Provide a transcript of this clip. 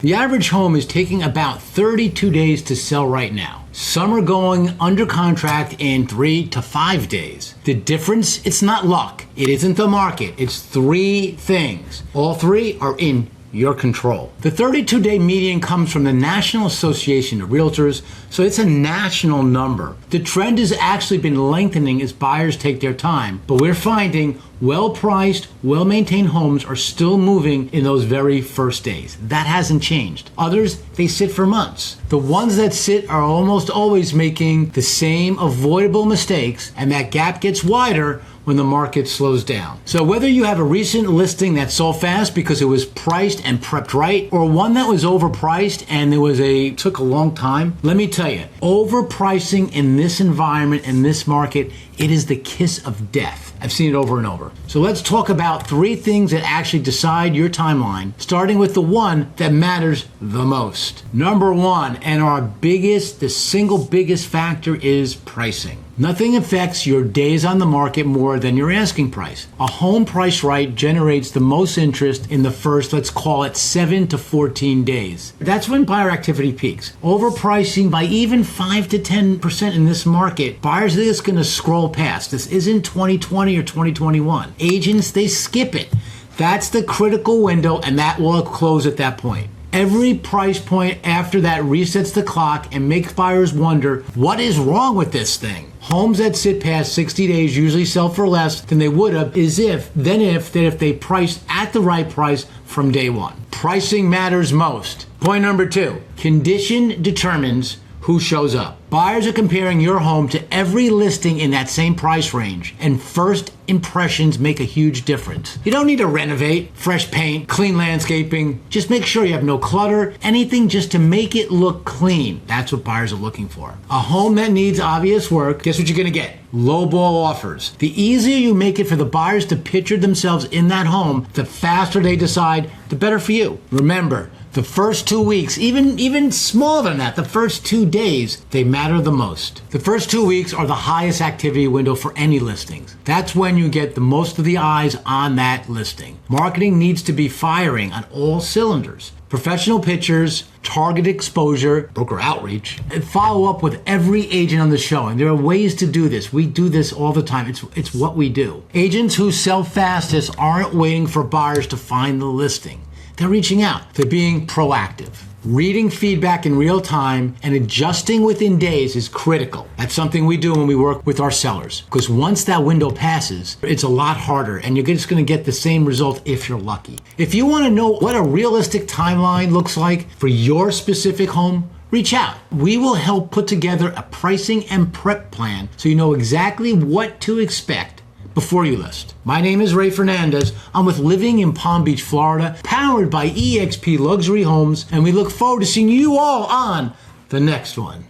The average home is taking about 32 days to sell right now. Some are going under contract in 3 to 5 days. The difference, it's not luck. It isn't the market. It's 3 things. All 3 are in your control. The 32-day median comes from the National Association of Realtors, so it's a national number. The trend has actually been lengthening as buyers take their time, but we're finding well-priced, well-maintained homes are still moving in those very first days. That hasn't changed. Others, they sit for months. The ones that sit are almost always making the same avoidable mistakes, and that gap gets wider when the market slows down. So whether you have a recent listing that sold fast because it was priced and prepped right, or one that was overpriced and took a long time, let me tell you, overpricing in this environment, in this market, it is the kiss of death. I've seen it over and over. So let's talk about 3 things that actually decide your timeline, starting with the one that matters the most. Number 1, and the single biggest factor is pricing. Nothing affects your days on the market more than your asking price. A home priced right generates the most interest in the first, let's call it 7 to 14 days. That's when buyer activity peaks. Overpricing by even 5 to 10% in this market, buyers are just gonna scroll past. This isn't 2020 or 2021. Agents, they skip it. That's the critical window, and that will close at that point. Every price point after that resets the clock and makes buyers wonder, what is wrong with this thing? Homes that sit past 60 days usually sell for less than they would have if they priced at the right price from day one. Pricing matters most. Point number 2, condition determines who shows up. Buyers are comparing your home to every listing in that same price range, and first impressions make a huge difference. You don't need to renovate, fresh paint, clean landscaping. Just make sure you have no clutter, anything just to make it look clean. That's what buyers are looking for. A home that needs obvious work, guess what you're gonna get? Lowball offers. The easier you make it for the buyers to picture themselves in that home, the faster they decide, the better for you. Remember, the first 2 weeks, even smaller than that, the first 2 days, they matter the most. The first 2 weeks are the highest activity window for any listings. That's when you get the most of the eyes on that listing. Marketing needs to be firing on all cylinders. Professional pictures, target exposure, broker outreach, and follow up with every agent on the show. And there are ways to do this. We do this all the time. It's what we do. Agents who sell fastest aren't waiting for buyers to find the listing. They're reaching out. They're being proactive. Reading feedback in real time and adjusting within days is critical. That's something we do when we work with our sellers, because once that window passes, it's a lot harder and you're just going to get the same result if you're lucky. If you want to know what a realistic timeline looks like for your specific home, reach out. We will help put together a pricing and prep plan so you know exactly what to expect before you list. My name is Ray Fernandez. I'm with Living in Palm Beach, Florida, powered by eXp Luxury Homes, and we look forward to seeing you all on the next one.